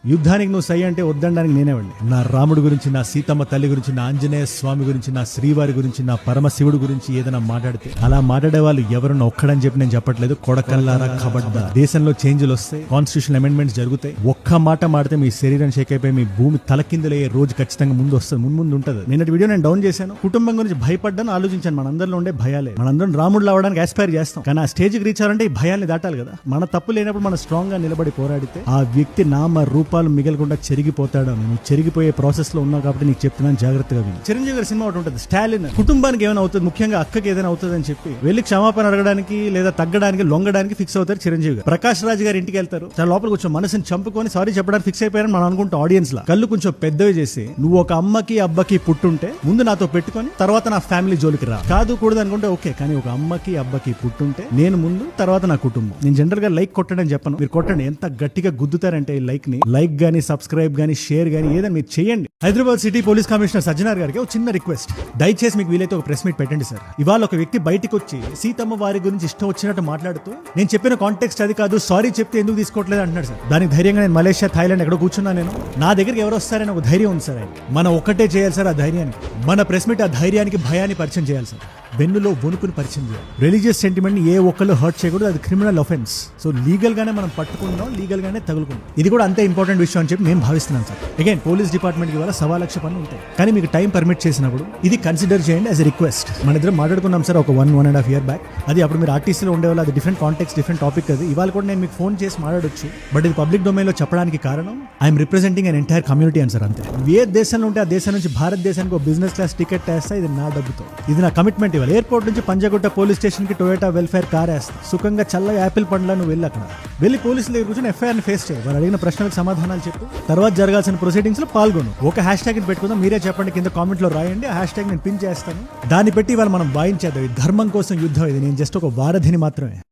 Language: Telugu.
యుద్ధానికి నువ్వు సై అంటే వద్దనడానికి నేనేవాడిని. నా రాముడు గురించి, నా సీతమ్మ తల్లి గురించి, నా ఆంజనేయ స్వామి గురించి, నా శ్రీవారి గురించి, నా పరమశివుడు గురించి ఏదైనా మాట్లాడితే అలా మాట్లాడే వాళ్ళు ఎవరన్నా ఒక్కడని చెప్పి నేను చెప్పట్లేదు. కొడకల్లారా కబడ్డా. దేశంలో చేంజ్లు వస్తాయి, కాన్స్టిట్యూషన్ అమెండ్మెంట్స్ జరుగుతాయి. ఒక్క మాట మాడితే మీ శరీరం షేక్ అయిపోయి మీ భూమి తలకిందులయ్యే రోజు ఖచ్చితంగా ముందు వస్తుంది, ముందు ఉంటుంది. నిన్నటి వీడియో నేను డౌన్ చేశాను. కుటుంబం గురించి భయపడ్డాను, ఆలోచించాను. మనందరిలో ఉండే భయాలే. మనందరం రాముడు అవడానికి ఆస్పైర్ చేస్తాం, కానీ ఆ స్టేజ్కి రీచ్ అవ్వాలంటే ఈ భయాల్ని దాటాలి కదా. మన తప్పు లేనప్పుడు మనం స్ట్రాంగ్ గా నిలబడి పోరాడితే ఆ వ్యక్తి నామ రూపాలు మిగలకుండా చెరిగిపోతాడు. నువ్వు చెరిగిపోయే ప్రాసెస్ లో ఉన్నావు కాబట్టి నీకు చెప్తున్నాను, జాగ్రత్తగా విను. చిరంజీవి గారి సినిమా ఒకటి ఉంటుంది, స్టాలిన్. కుటుంబానికి ఏమైనా అవుతుంది, ముఖ్యంగా అక్కకి ఏదైనా అవుతుంది అని చెప్పి వెళ్ళి క్షమాపణ అడగడానికి లేదా తగ్గడానికి లొంగడానికి ఫిక్స్ అవుతారు చిరంజీవి గారు. ప్రకాష్ రాజ్ గారి ఇంటికి వెళ్తారు, చాలా లోపల కొంచెం మనసుని చంపుకొని సారీ చెప్పడానికి ఫిక్స్ అయిపోయారని మనం అనుకుంటాం. ఆడియన్స్ లా కళ్ళు కొంచెం పెద్దవి చేసి, నువ్వు ఒక అమ్మకి అబ్బకి పుట్టుంటే ముందు నాతో పెట్టుకొని తర్వాత నా ఫ్యామిలీ జోలికి రా. కాదు కూడదు అనుకుంటే ఓకే, కానీ ఒక అమ్మకి అబ్బకి పుట్టుంటే నేను ముందు, తర్వాత నా కుటుంబం. నేను జనరల్ గా లైక్ కొట్టడని చెప్పను, మీరు కొట్టండి. ఎంత గట్టిగా గుద్దుతారంటే ఈ లైక్ ని, లైక్ గానీ సబ్స్క్రైబ్ గానీ షేర్ గానీ ఏదైనా మీరు చేయండి. Hyderabad city police commissioner Sajjanar గారికి ఒక చిన్న రిక్వెస్ట్, దయచేసి మీకు వీలైతే ఒక ప్రెస్ మీట్ పెట్టండి సార్. ఇవాళ ఒక వ్యక్తి బయటకు వచ్చి సీతమ్మ వారి గురించి ఇష్టం వచ్చినట్టు మాట్లాడుతూ, నేను చెప్పిన కాంటెక్స్ట్ అది కాదు, సారీ చెప్తే ఎందుకు తీసుకోవట్లేదు అంటున్నాడు సార్. దానికి ధైర్యంగా నేను మలేషియా, థాయిలాండ్ ఎక్కడ కూర్చున్నా, నేను నా దగ్గరికి ఎవరు వస్తారని ఒక ధైర్యం ఉంది సార్. మనం ఒక్కటే చేయాలి సార్, ఆ ధైర్యానికి. మన ప్రెస్ మీట్ ఆ ధైర్యానికి, భయాన్ని పరిచయం చేయాలి సార్. వెన్నులో వణుకుని పరిచయం చేయాలి. రిలీజియస్ సెంటిమెంట్ ని ఏ ఒక్కళ్ళు హర్ట్ చేయకూడదు, అది క్రిమినల్ ఆఫెన్స్. సో లీగల్ గానే మనం పట్టుకుందాం, లీగల్ గానే తగులుకుందాం. ఇది కూడా అంతే ఇంపార్టెంట్ విషయం అని చెప్పి నేను భావిస్తున్నాను సార్. అగైన్ పోలీస్ డిపార్ట్మెంట్ కి వల్ల 1,00,000 పనులు ఉంటాయి, కానీ మీకు టైం పర్మిట్ చేసినప్పుడు ఇది కన్సిడర్ చేయండి యాజ్ ఎ రిక్వెస్ట్. మన ఇద్దరం మాట్లాడుకున్నాం సార్ ఒక 1.5 year బ్యాక్. అది అప్పుడు మీరు ఆర్టీసీలో ఉండేవాళ్ళు, అది డిఫరెంట్ కాంటెక్స్ట్, డిఫరెంట్ టాపిక్. అది ఇవాళ కూడా నేను మీకు ఫోన్ చేసి మాట్లాడొచ్చు, బట్ ఇది పబ్లిక్ డొమైన్ లో చెప్పడానికి కారణం I'm representing an entire community అని సార్. అంతే. ఏ దేశంలో ఉంటే ఆ దేశం నుంచి భారతదేశానికి ఒక బిజినెస్ క్లాస్ టికెట్ వేస్తా, ఇది నా డబ్బుతో, ఇది నా కమిట్మెంట్. ఇవ్వాలి ఎయిర్పోర్ట్ నుంచి పంజగుట్ట పోలీస్ స్టేషన్ కి టొయోటా వెల్ఫేర్ కార్ వేస్తా, సుఖంగా చల్ల యాపిల్ పండ్ల నువ్వు వెళ్ళి అక్కడ వెళ్ళి పోలీసులు దగ్గర కూర్చొని ఎఫ్ఐఆర్ ని ఫేస్ చేయి, వాళ్ళు అడిగిన ప్రశ్నలకు సమాధానాలు చెప్పు, తర్వాత జరగాల్సిన ప్రొసీడింగ్స్ లో పాల్గొను. ఒక హ్యాష్ ట్యాగ్ పెట్టుకుందాం, మీరే చెప్పండి, కింద కామెంట్ లో రాయండి, ఆ హ్యాష్ ట్యాగ్ నేను పిన్ చేస్తాను. దాన్ని పెట్టి ఇవాళ మనం వాయించేద్దాం. ధర్మం కోసం యుద్ధం ఇది, నేను జస్ట్ ఒక వారధిని మాత్రమే.